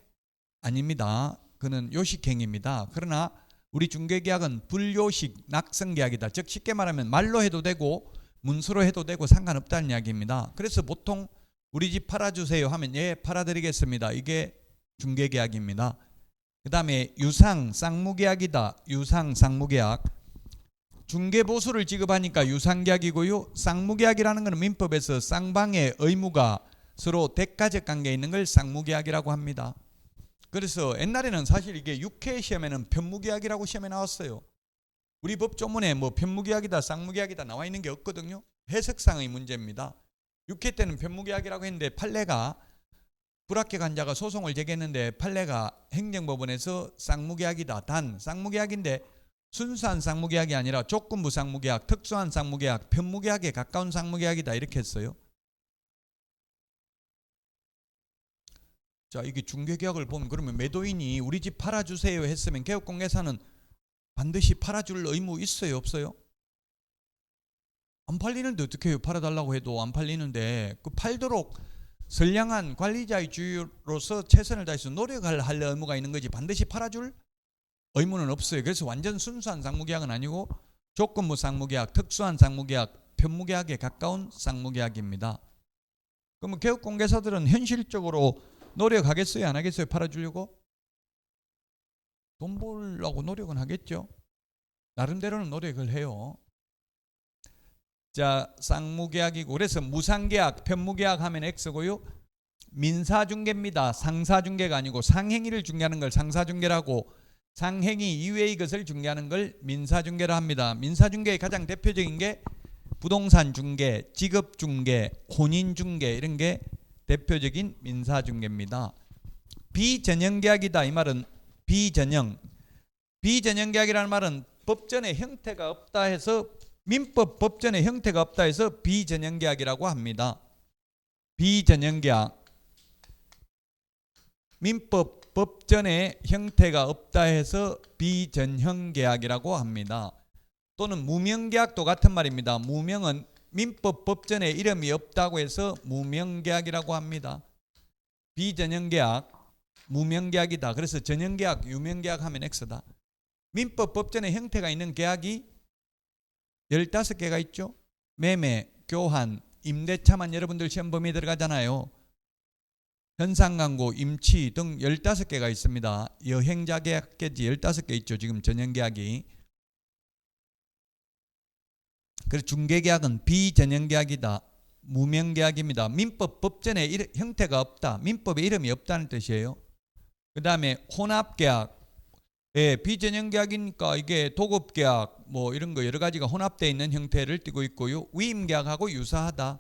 아닙니다. 그는 요식행위입니다. 그러나 우리 중개계약은 불요식 낙성계약이다. 즉 쉽게 말하면 말로 해도 되고 문서로 해도 되고 상관없다는 이야기입니다. 그래서 보통 우리 집 팔아주세요 하면 예 팔아드리겠습니다. 이게 중개계약입니다. 그 다음에 유상 쌍무계약이다. 유상 쌍무계약. 중개보수를 지급하니까 유상계약이고요. 쌍무계약이라는 것은 민법에서 쌍방의 의무가 서로 대가적 관계에 있는 걸 쌍무계약이라고 합니다. 그래서 옛날에는 사실 이게 육회 시험에는 편무계약이라고 시험에 나왔어요. 우리 법조문에 뭐 편무계약이다 쌍무계약이다 나와 있는 게 없거든요. 해석상의 문제입니다. 6회 때는 편무계약이라고 했는데 판례가 불합격한 자가 소송을 제기했는데 판례가 행정법원에서 쌍무계약이다. 단 쌍무계약인데 순수한 쌍무계약이 아니라 조건부 쌍무계약, 특수한 쌍무계약, 편무계약에 가까운 쌍무계약이다 이렇게 했어요. 자, 이게 중개계약을 보면 그러면 매도인이 우리 집 팔아주세요 했으면 개업공개사는 반드시 팔아줄 의무 있어요 없어요? 안 팔리는데 어떻게 해요? 팔아달라고 해도 안 팔리는데 그 팔도록 선량한 관리자의 주의로서 최선을 다해서 노력을 할 의무가 있는 거지 반드시 팔아줄 의무는 없어요. 그래서 완전 순수한 쌍무계약은 아니고 조건부 쌍무계약, 특수한 쌍무계약, 편무계약에 가까운 쌍무계약입니다. 그러면 개업공개사들은 현실적으로 노력하겠어요? 안 하겠어요? 팔아주려고? 돈 벌려고 노력은 하겠죠. 나름대로는 노력을 해요. 자, 쌍무계약이고 그래서 무상계약, 편무계약 하면 X고요. 민사중개입니다. 상사중개가 아니고 상행위를 중개하는 걸 상사중개라고 상행위 이외의 것을 중개하는 걸 민사중개라 합니다. 민사중개의 가장 대표적인 게 부동산 중개, 직업 중개, 혼인 중개 이런 게 대표적인 민사중개입니다. 비전형계약이다 이 말은 비전형계약이라는 말은 법전에 형태가 없다 해서 민법 법전에 형태가 없다 해서 비전형계약이라고 합니다. 비전형계약 민법 법전에 형태가 없다 해서 비전형계약이라고 합니다. 또는 무명계약도 같은 말입니다. 무명은 민법 법전에 이름이 없다고 해서 무명계약이라고 합니다. 비전형계약 무명계약이다. 그래서 전형계약, 유명계약 하면 X다. 민법 법전에 형태가 있는 계약이 15개가 있죠. 매매, 교환, 임대차만 여러분들 시험 범위에 들어가잖아요. 현상광고, 임치 등 15개가 있습니다. 여행자 계약까지 15개 있죠. 지금 전형계약이. 그래서 중개계약은 비전형계약이다. 무명계약입니다. 민법 법전에 형태가 없다. 민법에 이름이 없다는 뜻이에요. 그 다음에 혼합계약. 예, 비전형계약이니까 이게 도급계약 뭐 이런 거 여러 가지가 혼합되어 있는 형태를 띠고 있고요. 위임계약하고 유사하다.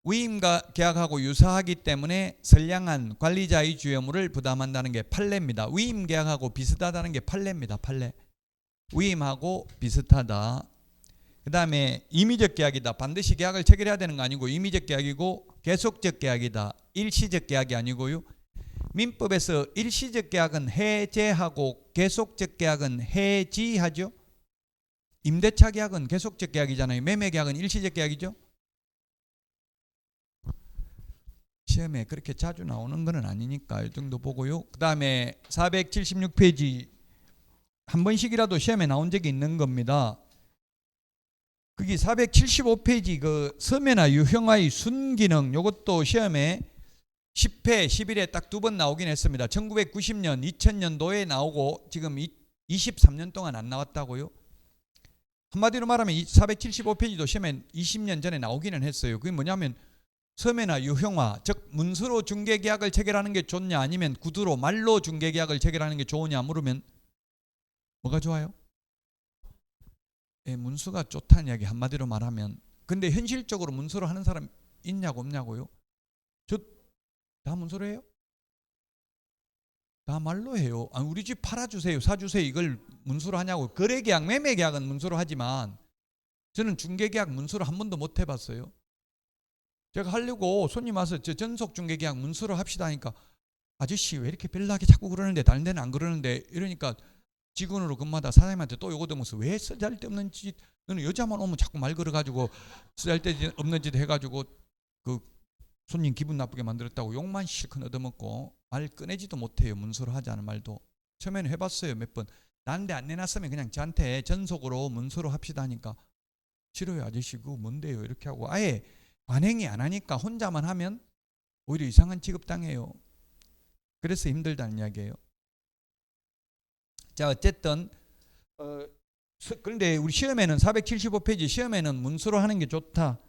위임계약하고 유사하기 때문에 선량한 관리자의 주요무를 부담한다는 게 판례입니다. 위임계약하고 비슷하다는 게 판례입니다. 판례. 위임하고 비슷하다. 그 다음에 임의적 계약이다. 반드시 계약을 체결해야 되는 거 아니고 임의적 계약이고 계속적 계약이다. 일시적 계약이 아니고요. 민법에서 일시적 계약은 해제하고 계속적 계약은 해지하죠. 임대차 계약은 계속적 계약이잖아요. 매매 계약은 일시적 계약이죠. 시험에 그렇게 자주 나오는 건 아니니까 이 정도 보고요. 그 다음에 476페이지 한 번씩이라도 시험에 나온 적이 있는 겁니다. 거기 475페이지 그 서면화 유형화의 순기능 요것도 시험에 10회, 11회 딱 두 번 나오긴 했습니다. 1990년, 2000년도에 나오고 지금 23년 동안 안 나왔다고요. 한마디로 말하면 475페이지도 시험에 20년 전에 나오기는 했어요. 그게 뭐냐면 서면화 유형화, 즉 문서로 중개계약을 체결하는 게 좋냐 아니면 구두로 말로 중개계약을 체결하는 게 좋으냐 물으면 뭐가 좋아요? 예, 문서가 좋다는 이야기 한마디로 말하면. 근데 현실적으로 문서로 하는 사람 있냐고 없냐고요? 저 다 문서로 해요? 다 말로 해요. 아니, 우리 집 팔아주세요, 사주세요 이걸 문서로 하냐고. 거래계약, 매매계약은 문서로 하지만 저는 중개계약 문서로 한 번도 못 해봤어요. 제가 하려고 손님 와서 저 전속 중개계약 문서로 합시다 하니까 아저씨 왜 이렇게 별나게 자꾸 그러는데 다른 데는 안 그러는데 이러니까 직원으로 근무하다 사장님한테 또 요거 되면서 왜 쓰잘데없는 짓, 너는 여자만 오면 자꾸 말 걸어가지고 쓰잘데없는 짓 해가지고 그 손님 기분 나쁘게 만들었다고 욕만 실컷 얻어먹고 말 꺼내지도 못해요. 문서로 하지 않은 말도. 처음에는 해봤어요. 몇 번. 난데 안 내놨으면 그냥 저한테 전속으로 문서로 합시다 하니까 싫어요 아저씨 그거 뭔데요 이렇게 하고 아예 관행이 안 하니까 혼자만 하면 오히려 이상한 취급당해요. 그래서 힘들다는 이야기예요. 자 어쨌든 그런데 우리 시험에는 475페이지 시험에는 문서로 하는 게 좋다.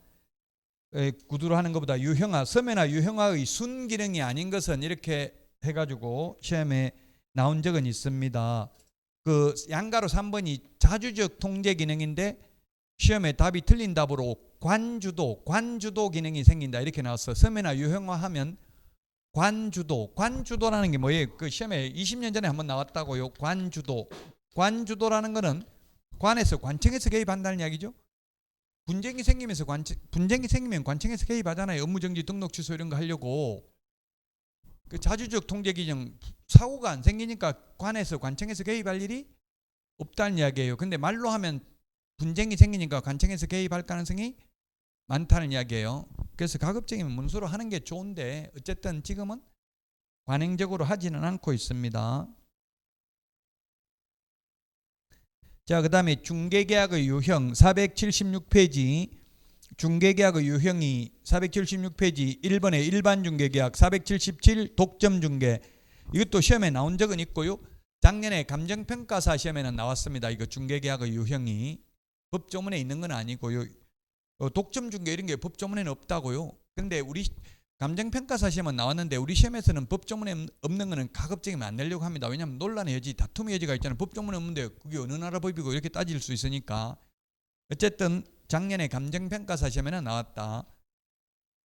구두로 하는 것보다 유형화, 서면화 유형화의 순기능이 아닌 것은 이렇게 해가지고 시험에 나온 적은 있습니다. 그 양가로 3번이 자주적 통제 기능인데 시험에 답이 틀린 답으로 관주도 기능이 생긴다 이렇게 나왔어. 서면화 유형화하면 관주도라는 게 뭐예요? 그 시험에 20년 전에 한번 나왔다고요. 관주도라는 거는 관에서 관청에서 개입한다는 이야기죠. 분쟁이 생기면 관청에서 개입하잖아요. 업무정지 등록 취소 이런 거 하려고. 그 자주적 통제 기능 사고가 안 생기니까 관청에서 개입할 일이 없다는 이야기예요. 근데 말로 하면 분쟁이 생기니까 관청에서 개입할 가능성이 많다는 이야기예요. 그래서 가급적이면 문서로 하는 게 좋은데 어쨌든 지금은 관행적으로 하지는 않고 있습니다. 자, 그 다음에 중개계약의 유형 476페이지 중개계약의 유형이 476페이지 1번에 일반 중개계약 477 독점 중개 이것도 시험에 나온 적은 있고요. 작년에 감정평가사 시험에는 나왔습니다. 이거 중개계약의 유형이 법조문에 있는 건 아니고요. 독점 중개 이런 게 법조문에는 없다고요. 근데 우리 감정평가사 시험은 나왔는데 우리 시험에서는 법조문에 없는 거는 가급적이면 안 내려고 합니다. 왜냐하면 논란의 여지, 다툼의 여지가 있잖아요. 법조문에 없는데 그게 어느 나라 법이고 이렇게 따질 수 있으니까. 어쨌든 작년에 감정평가사 시험에는 나왔다.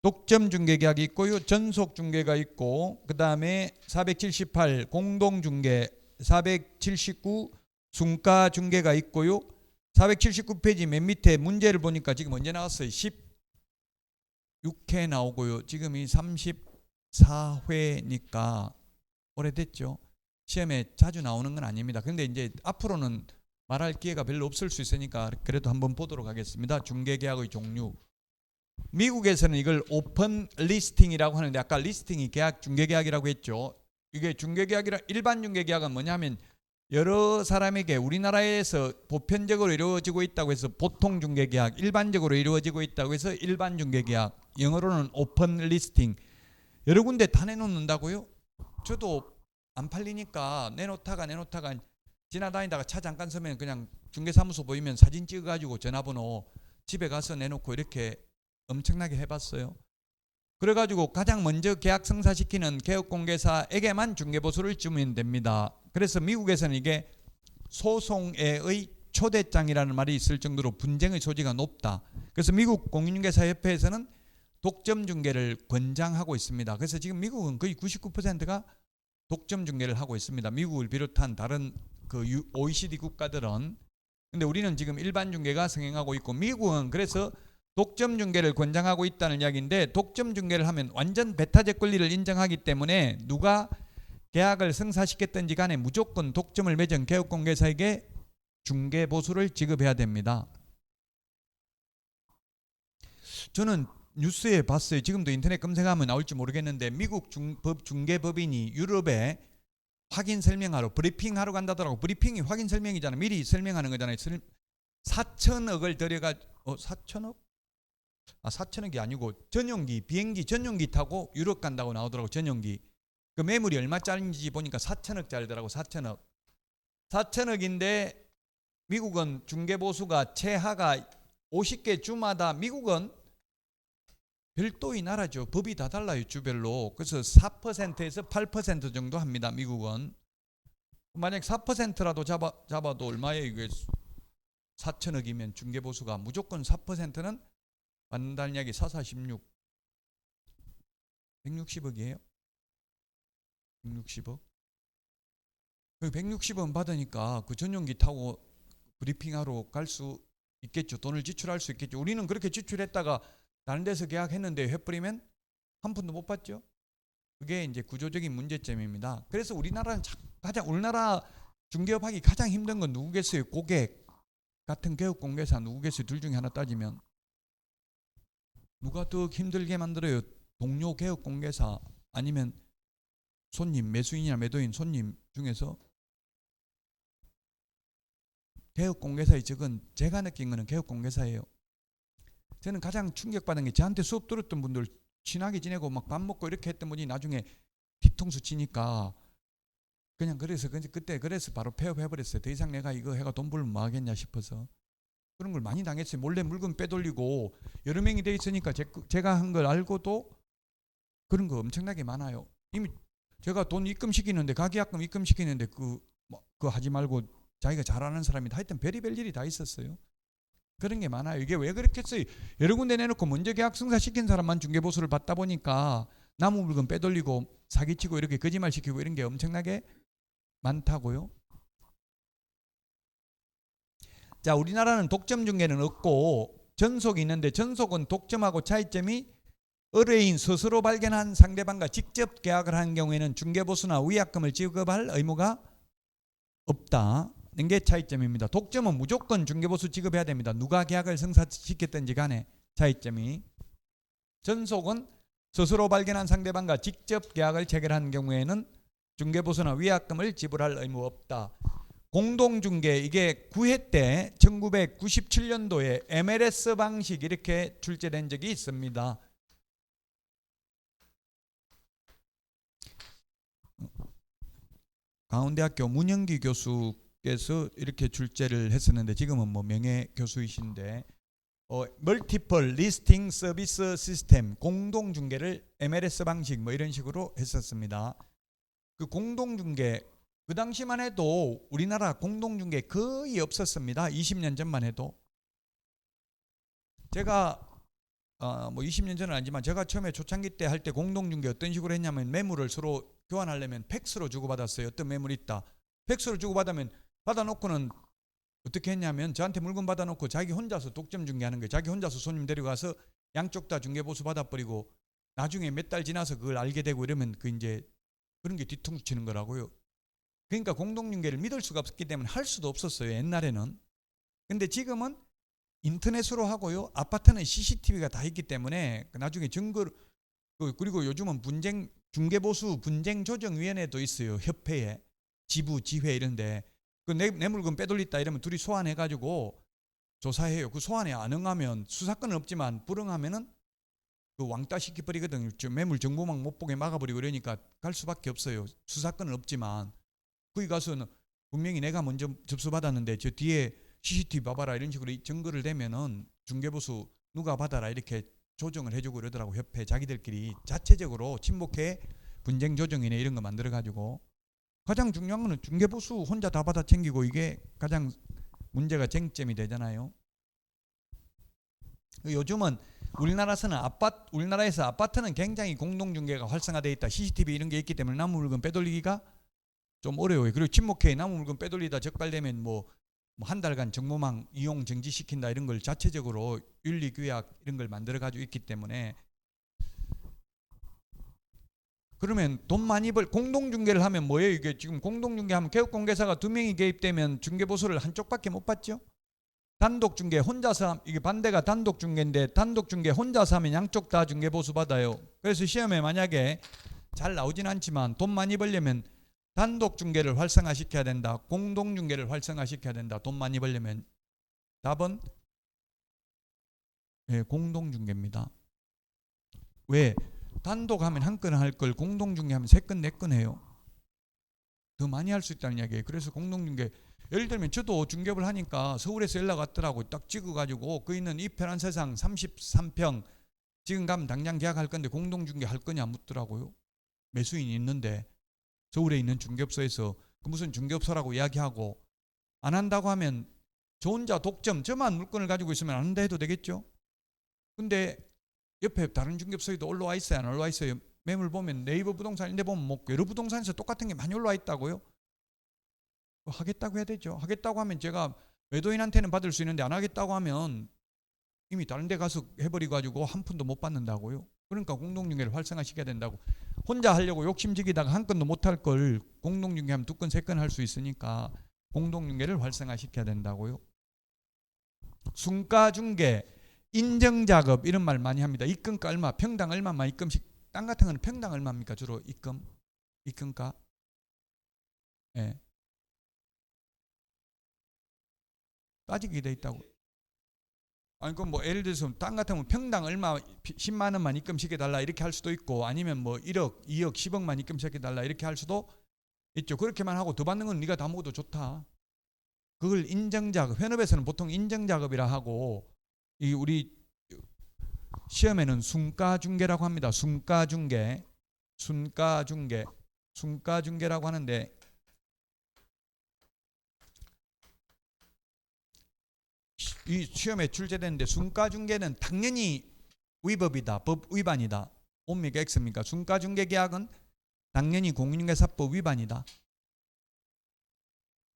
독점 중개계약이 있고요. 전속 중개가 있고 그 다음에 478 공동중개 479 순가 중개가 있고요. 479페이지 맨 밑에 문제를 보니까 지금 언제 나왔어요? 16회 나오고요. 지금이 34회니까 오래됐죠. 시험에 자주 나오는 건 아닙니다. 근데 이제 앞으로는 말할 기회가 별로 없을 수 있으니까 그래도 한번 보도록 하겠습니다. 중개계약의 종류. 미국에서는 이걸 오픈 리스팅이라고 하는데 아까 리스팅이 계약 중개계약이라고 했죠. 이게 중개계약이라 일반 중개계약은 뭐냐면 여러 사람에게 우리나라에서 보편적으로 이루어지고 있다고 해서 보통 중개계약, 일반적으로 이루어지고 있다고 해서 일반 중개계약, 영어로는 오픈 리스팅. 여러 군데 다 내놓는다고요? 저도 안 팔리니까 내놓다가 지나다니다가 차 잠깐 서면 그냥 중개사무소 보이면 사진 찍어가지고 전화번호 집에 가서 내놓고 이렇게 엄청나게 해봤어요. 그래가지고 가장 먼저 계약 성사시키는 개업공개사에게만 중개보수를 주면 됩니다. 그래서 미국에서는 이게 소송의 초대장이라는 말이 있을 정도로 분쟁의 소지가 높다. 그래서 미국 공인중개사협회에서는 독점 중개를 권장하고 있습니다. 그래서 지금 미국은 거의 99%가 독점 중개를 하고 있습니다. 미국을 비롯한 다른 그 OECD 국가들은. 근데 우리는 지금 일반 중개가 성행하고 있고, 미국은 그래서 독점 중개를 권장하고 있다는 이야기인데, 독점 중개를 하면 완전 배타적 권리를 인정하기 때문에 누가 계약을 성사시켰든지 간에 무조건 독점을 맺은 개업공개사에게 중개보수를 지급해야 됩니다. 저는 뉴스에 봤어요. 지금도 인터넷 검색하면 나올지 모르겠는데, 미국 중개법인이 유럽에 확인 설명하러 브리핑하러 간다더라고. 브리핑이 확인 설명이잖아. 미리 설명하는 거잖아요. 4천억을 들여가 4천억? 4천억이 아니고 전용기, 비행기 전용기 타고 유럽 간다고 나오더라고. 전용기. 그 매물이 얼마짜리인지 보니까 4천억짜리더라고. 4천억. 4천억인데 미국은 중개보수가 최하가 50개 주마다, 미국은 별도의 나라죠. 법이 다 달라요. 주별로. 그래서 4%에서 8% 정도 합니다. 미국은. 만약 4%라도 잡아도 얼마예요? 이게 4천억이면 중개보수가 무조건 4%는 받는다는 이야기. 446 160억이에요. 160억. 160원 받으니까 그 전용기 타고 브리핑하러 갈 수 있겠죠. 돈을 지출할 수 있겠죠. 우리는 그렇게 지출했다가 다른 데서 계약했는데 회뿌리면 한 푼도 못 받죠. 그게 이제 구조적인 문제점입니다. 그래서 우리나라는 우리나라 중개업하기 가장 힘든 건 누구겠어요? 고객 같은 개업공개사 누구겠어요? 둘 중에 하나 따지면 누가 더 힘들게 만들어요? 동료 개업공개사 아니면 손님, 매수인이나 매도인 손님 중에서? 개업공개사의 적은 제가 느낀 거는 개업공개사예요. 저는 가장 충격받은 게, 저한테 수업 들었던 분들 친하게 지내고 막 밥 먹고 이렇게 했던 분이 나중에 뒤통수 치니까 그냥 그때 바로 폐업해버렸어요. 더 이상 내가 이거 해가 돈 벌면 뭐 하겠냐 싶어서. 그런 걸 많이 당했어요. 몰래 물건 빼돌리고 여러 명이 돼 있으니까 제가 한 걸 알고도 그런 거 엄청나게 많아요. 이미 제가 돈 입금시키는데, 가계약금 입금시키는데 그거 하지 말고 자기가 잘하는 사람이 하여튼 별의별 일이 다 있었어요. 그런 게 많아요. 이게 왜 그렇겠어요? 여러 군데 내놓고 먼저 계약 성사시킨 사람만 중개보수를 받다 보니까 남은 물건 빼돌리고 사기치고 이렇게 거짓말시키고 이런 게 엄청나게 많다고요. 자, 우리나라는 독점 중개는 없고 전속이 있는데, 전속은 독점하고 차이점이 의뢰인 스스로 발견한 상대방과 직접 계약을 하는 경우에는 중개보수나 위약금을 지급할 의무가 없다는 게 차이점입니다. 독점은 무조건 중개보수 지급해야 됩니다. 누가 계약을 성사시켰든지 간에 차이점이. 전속은 스스로 발견한 상대방과 직접 계약을 체결하는 경우에는 중개보수나 위약금을 지불할 의무 없다. 공동중개, 이게 9회 때 1997년도에 MLS 방식 이렇게 출제된 적이 있습니다. 강원대학교 문영기 교수께서 이렇게 출제를 했었는데, 지금은 뭐 명예 교수이신데, 멀티플 리스팅 서비스 시스템, 공동중개를 MLS 방식 뭐 이런 식으로 했었습니다. 그 공동중개, 그 당시만 해도 우리나라 공동중개 거의 없었습니다. 20년 전만 해도. 제가 뭐 20년 전은 아니지만 제가 처음에 초창기 때 할 때 공동중개 어떤 식으로 했냐면, 매물을 서로 교환하려면 팩스로 주고받았어요. 어떤 매물이 있다. 팩스로 주고받으면 받아놓고는 어떻게 했냐면, 저한테 물건 받아놓고 자기 혼자서 독점 중개하는 거예요. 자기 혼자서 손님 데려가서 양쪽 다 중개보수 받아버리고 나중에 몇 달 지나서 그걸 알게 되고 이러면 이제 그런 게 뒤통수 치는 거라고요. 그러니까 공동중개를 믿을 수가 없기 때문에 할 수도 없었어요. 옛날에는. 근데 지금은 인터넷으로 하고요. 아파트는 CCTV가 다 있기 때문에 나중에 증거를, 그리고 요즘은 중개보수 분쟁조정위원회도 있어요. 협회에. 지부, 지회 이런데. 내 물건 빼돌렸다 이러면 둘이 소환해가지고 조사해요. 그 소환에 안 응하면, 수사권은 없지만 불응하면은 그 왕따 시켜버리거든요. 매물 정보망 못 보게 막아버리고, 그러니까 갈 수밖에 없어요. 수사권은 없지만. 거기 가서는 분명히 내가 먼저 접수받았는데 저 뒤에 CCTV 봐봐라 이런 식으로 증거를 대면은 중개보수 누가 받아라 이렇게 조정을 해주고 그러더라고. 협회 자기들끼리 자체적으로 친목회 분쟁 조정이네 이런 거 만들어 가지고. 가장 중요한 거는 중개보수 혼자 다 받아 챙기고 이게 가장 문제가 쟁점이 되잖아요. 요즘은 우리나라에서 아파트는 굉장히 공동중개가 활성화되어 있다. CCTV 이런 게 있기 때문에 남의 물건 빼돌리기가 좀 어려워요. 그리고 친목회에 남의 물건 빼돌리다 적발되면 뭐 한 달간 정보망 이용 정지시킨다 이런 걸 자체적으로 윤리규약 이런 걸 만들어 가지고 있기 때문에. 그러면 돈 많이 공동중개를 하면 뭐예요? 이게 지금 공동중개하면 개업공개사가 2명이 개입되면 중개보수를 한쪽밖에 못 받죠. 단독중개 혼자서 이게 반대가 단독중개인데 단독중개 혼자서 하면 양쪽 다 중개보수 받아요. 그래서 시험에 만약에 잘 나오진 않지만 돈 많이 벌려면 단독중개를 활성화시켜야 된다. 공동중개를 활성화시켜야 된다. 돈 많이 벌려면 답은 공동중개입니다. 왜? 단독하면 한 건 할 걸 공동중개하면 3건 4건 해요. 더 많이 할 수 있다는 이야기예요. 그래서 공동중개 예를 들면 저도 중개업을 하니까 서울에서 연락 왔더라고. 딱 찍어가지고 그 있는 이 편한 세상 33평 지금 가면 당장 계약할 건데 공동중개 할 거냐 묻더라고요. 매수인이 있는데 서울에 있는 중개업소에서 그 무슨 중개업소라고 이야기하고 안 한다고 하면 저 혼자 독점 저만 물건을 가지고 있으면 안 한다 해도 되겠죠. 근데 옆에 다른 중개업소에도 올라와 있어요? 안 올라와 있어요? 매물 보면 네이버 부동산인데 보면 뭐 여러 부동산에서 똑같은 게 많이 올라와 있다고요. 하겠다고 해야 되죠. 하겠다고 하면 제가 외도인한테는 받을 수 있는데 안 하겠다고 하면 이미 다른 데 가서 해버리고 가지고 한 푼도 못 받는다고요. 그러니까 공동중개를 활성화시켜야 된다고. 혼자 하려고 욕심지기다가 한 건도 못 할 걸 공동중개하면 2건 3건 할 수 있으니까 공동중개를 활성화시켜야 된다고요. 순가중개, 인정작업 이런 말 많이 합니다. 입금가 얼마, 평당 얼마만 입금식. 땅 같은 거는 평당 얼마입니까? 주로 입금가. 예. 따지게 돼 있다고. 아니 그럼 뭐 예를 들어서 땅 같으면 평당 얼마 10만 원만 입금시켜 달라 이렇게 할 수도 있고 아니면 뭐 1억, 2억, 10억만 입금시켜 달라 이렇게 할 수도 있죠. 그렇게만 하고 더 받는 건 네가 다 먹어도 좋다. 그걸 인정작업, 현업에서는 보통 인정작업이라 하고 이 우리 시험에는 순가중개라고 합니다. 순가중개라고 하는데 이 시험에 출제되는데 순가중개는 당연히 위법이다. 법 위반이다. 옵니까 X입니까? 순가중개 계약은 당연히 공인중개사법 위반이다.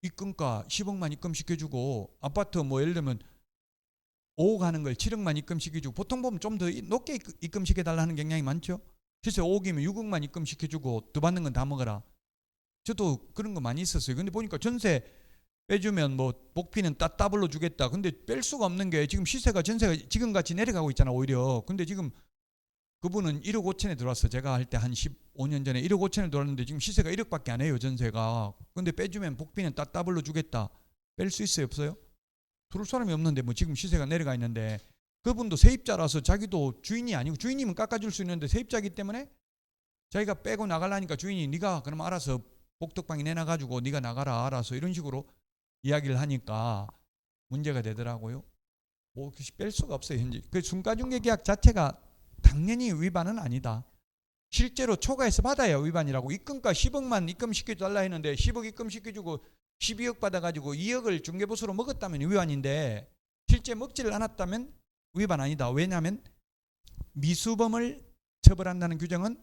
입금가 10억만 입금시켜주고 아파트 뭐 예를 들면 5억 하는 걸 7억만 입금시켜주고 보통 보면 좀 더 높게 입금시켜달라는 경향이 많죠. 실제 5억이면 6억만 입금시켜주고 더 받는 건 다 먹어라. 저도 그런 거 많이 있었어요. 근데 보니까 전세 빼주면 뭐 복비는 따블로 주겠다. 근데 뺄 수가 없는 게 지금 시세가 전세가 지금같이 내려가고 있잖아 오히려. 근데 지금 그분은 1억 5천에 들어왔어. 제가 할 때 한 15년 전에 1억 5천에 들어왔는데 지금 시세가 1억밖에 안 해요 전세가. 근데 빼주면 복비는 따블로 주겠다. 뺄 수 있어요 없어요? 들어올 사람이 없는데 뭐 지금 시세가 내려가 있는데 그분도 세입자라서 자기도 주인이 아니고 주인이면 깎아줄 수 있는데 세입자이기 때문에 자기가 빼고 나가려니까 주인이 네가 그럼 알아서 복덕방이 내놔가지고 네가 나가라 알아서 이런 식으로 이야기를 하니까 문제가 되더라고요. 뭐 뺄 수가 없어요 현재. 그 순가중개 계약 자체가 당연히 위반은 아니다. 실제로 초과해서 받아야 위반이라고. 입금가 10억만 입금시켜달라 했는데 10억 입금시켜주고 12억 받아가지고 2억을 중개보수로 먹었다면 위반인데 실제 먹지를 않았다면 위반 아니다. 왜냐하면 미수범을 처벌한다는 규정은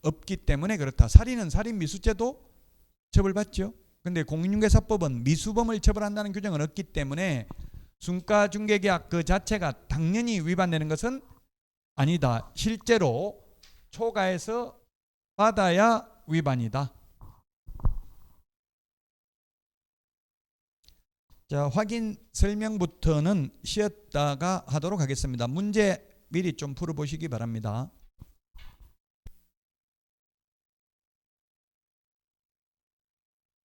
없기 때문에 그렇다. 살인은 살인미수죄도 처벌받죠. 근데 공인중개사법은 미수범을 처벌한다는 규정은 없기 때문에 순가중개계약 그 자체가 당연히 위반되는 것은 아니다. 실제로 초과해서 받아야 위반이다. 자, 확인 설명부터는 쉬었다가 하도록 하겠습니다. 문제 미리 좀 풀어보시기 바랍니다.